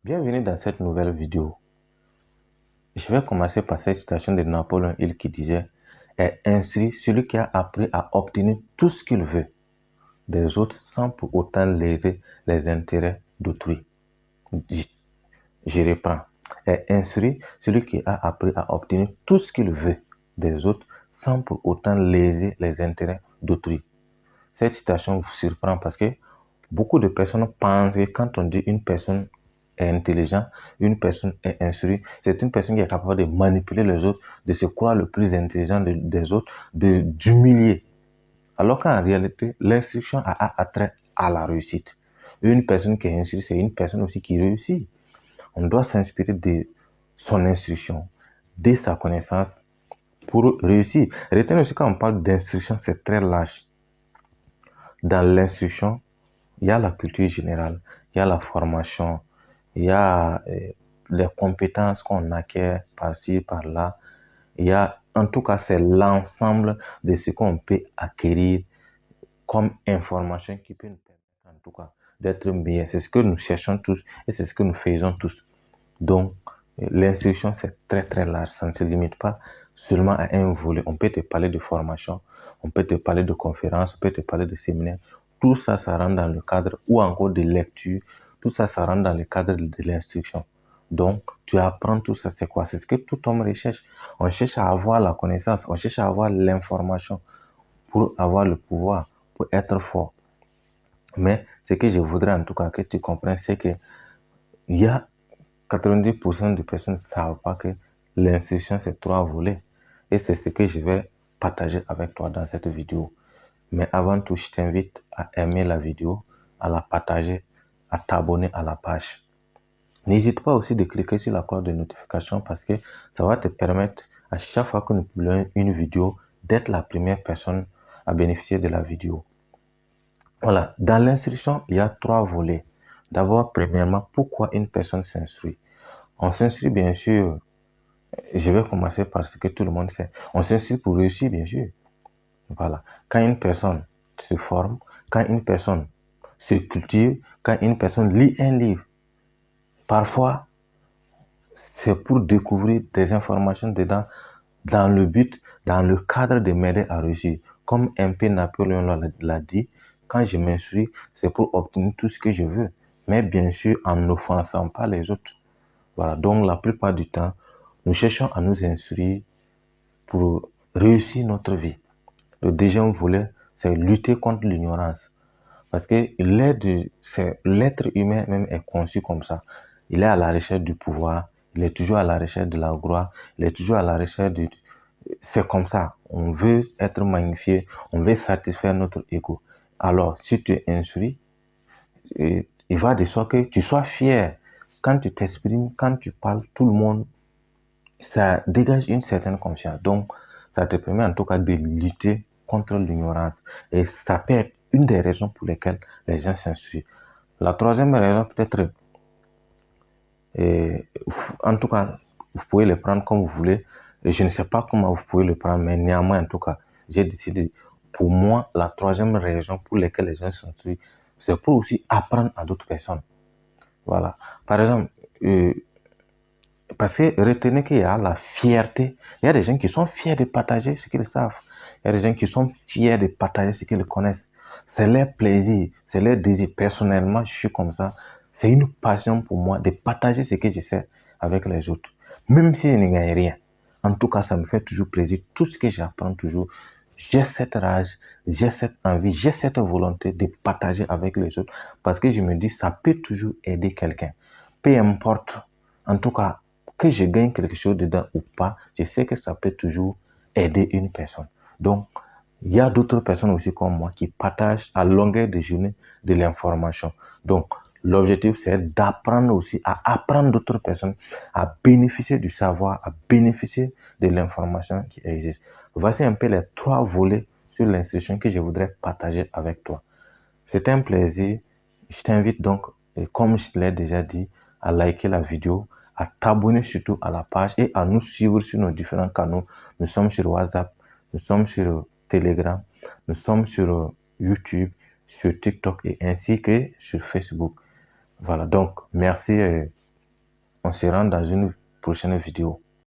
Bienvenue dans cette nouvelle vidéo. Je vais commencer par cette citation de Napoléon Hill qui disait « Est instruit celui qui a appris à obtenir tout ce qu'il veut des autres sans pour autant léser les intérêts d'autrui. » Je reprends. « Est instruit celui qui a appris à obtenir tout ce qu'il veut des autres sans pour autant léser les intérêts d'autrui. » Cette citation vous surprend parce que beaucoup de personnes pensent que quand on dit une personne est intelligente, une personne est instruite, c'est une personne qui est capable de manipuler les autres, de se croire le plus intelligent des autres, d'humilier. Alors qu'en réalité, l'instruction a attrait à la réussite. Une personne qui est instruite, c'est une personne aussi qui réussit. On doit s'inspirer de son instruction, de sa connaissance pour réussir. Retenez aussi quand on parle d'instruction, c'est très large. Dans l'instruction, il y a la culture générale, il y a la formation, il y a les compétences qu'on acquiert par-ci, par-là. Il y a, en tout cas, c'est l'ensemble de ce qu'on peut acquérir comme information qui peut nous permettre, en tout cas, d'être meilleurs. C'est ce que nous cherchons tous et c'est ce que nous faisons tous. Donc, l'instruction, c'est très, très large. Ça ne se limite pas seulement à un volet. On peut te parler de formation, on peut te parler de conférences, on peut te parler de séminaires. Tout ça, ça rentre dans le cadre, ou encore de lecture. Tout ça, ça rentre dans le cadre de l'instruction. Donc, tu apprends tout ça, c'est quoi? C'est ce que tout homme recherche. On cherche à avoir la connaissance, on cherche à avoir l'information pour avoir le pouvoir, pour être fort. Mais ce que je voudrais en tout cas que tu comprennes, c'est que il y a 90% des personnes ne savent pas que l'instruction, c'est 3 volets. Et c'est ce que je vais partager avec toi dans cette vidéo. Mais avant tout, je t'invite à aimer la vidéo, à la partager, à t'abonner à la page. N'hésite pas aussi de cliquer sur la cloche de notification parce que ça va te permettre à chaque fois que nous publions une vidéo d'être la première personne à bénéficier de la vidéo. Voilà, dans l'instruction, il y a 3 volets. D'abord, premièrement, pourquoi une personne s'instruit? On s'instruit, bien sûr, je vais commencer par ce que tout le monde sait. On s'instruit pour réussir, bien sûr. Voilà. Quand une personne se forme, quand une personne se cultive, quand une personne lit un livre, parfois, c'est pour découvrir des informations dedans, dans le but, dans le cadre de m'aider à réussir. Comme un peu Napoléon l'a dit, quand je m'instruis, c'est pour obtenir tout ce que je veux. Mais bien sûr, en n'offensant pas les autres. Voilà, donc la plupart du temps, nous cherchons à nous instruire pour réussir notre vie. Le deuxième volet, c'est lutter contre l'ignorance. Parce que l'être humain même est conçu comme ça. Il est à la recherche du pouvoir, il est toujours à la recherche de la gloire, il est toujours à la recherche du... C'est comme ça. On veut être magnifié, on veut satisfaire notre ego. Alors, si tu es instruit, il va de soi que tu sois fier. Quand tu t'exprimes, quand tu parles, tout le monde, ça dégage une certaine confiance. Donc, ça te permet en tout cas de lutter contre l'ignorance. Et ça peut être une des raisons pour lesquelles les gens s'instruisent. La troisième raison, peut-être, en tout cas, vous pouvez le prendre comme vous voulez. Et je ne sais pas comment vous pouvez le prendre, mais néanmoins, en tout cas, j'ai décidé, pour moi, la troisième raison pour laquelle les gens s'instruisent, c'est pour aussi apprendre à d'autres personnes. Voilà. Par exemple, parce que retenez qu'il y a la fierté. Il y a des gens qui sont fiers de partager ce qu'ils savent. Il y a des gens qui sont fiers de partager ce qu'ils connaissent. C'est leur plaisir, c'est leur désir. Personnellement, je suis comme ça. C'est une passion pour moi de partager ce que je sais avec les autres. Même si je ne gagne rien. En tout cas, ça me fait toujours plaisir. Tout ce que j'apprends toujours, j'ai cette rage, j'ai cette envie, j'ai cette volonté de partager avec les autres. Parce que je me dis, ça peut toujours aider quelqu'un. Peu importe. En tout cas, que je gagne quelque chose dedans ou pas, je sais que ça peut toujours aider une personne. Donc, il y a d'autres personnes aussi comme moi qui partagent à longueur de journée de l'information. Donc, l'objectif, c'est d'apprendre aussi à apprendre d'autres personnes à bénéficier du savoir, à bénéficier de l'information qui existe. Voici un peu les 3 volets sur l'instruction que je voudrais partager avec toi. C'est un plaisir. Je t'invite donc, comme je l'ai déjà dit, à liker la vidéo, à t'abonner surtout à la page et à nous suivre sur nos différents canaux. Nous sommes sur WhatsApp, nous sommes sur Telegram, nous sommes sur YouTube, sur TikTok et ainsi que sur Facebook. Voilà, donc merci On se rend dans une prochaine vidéo.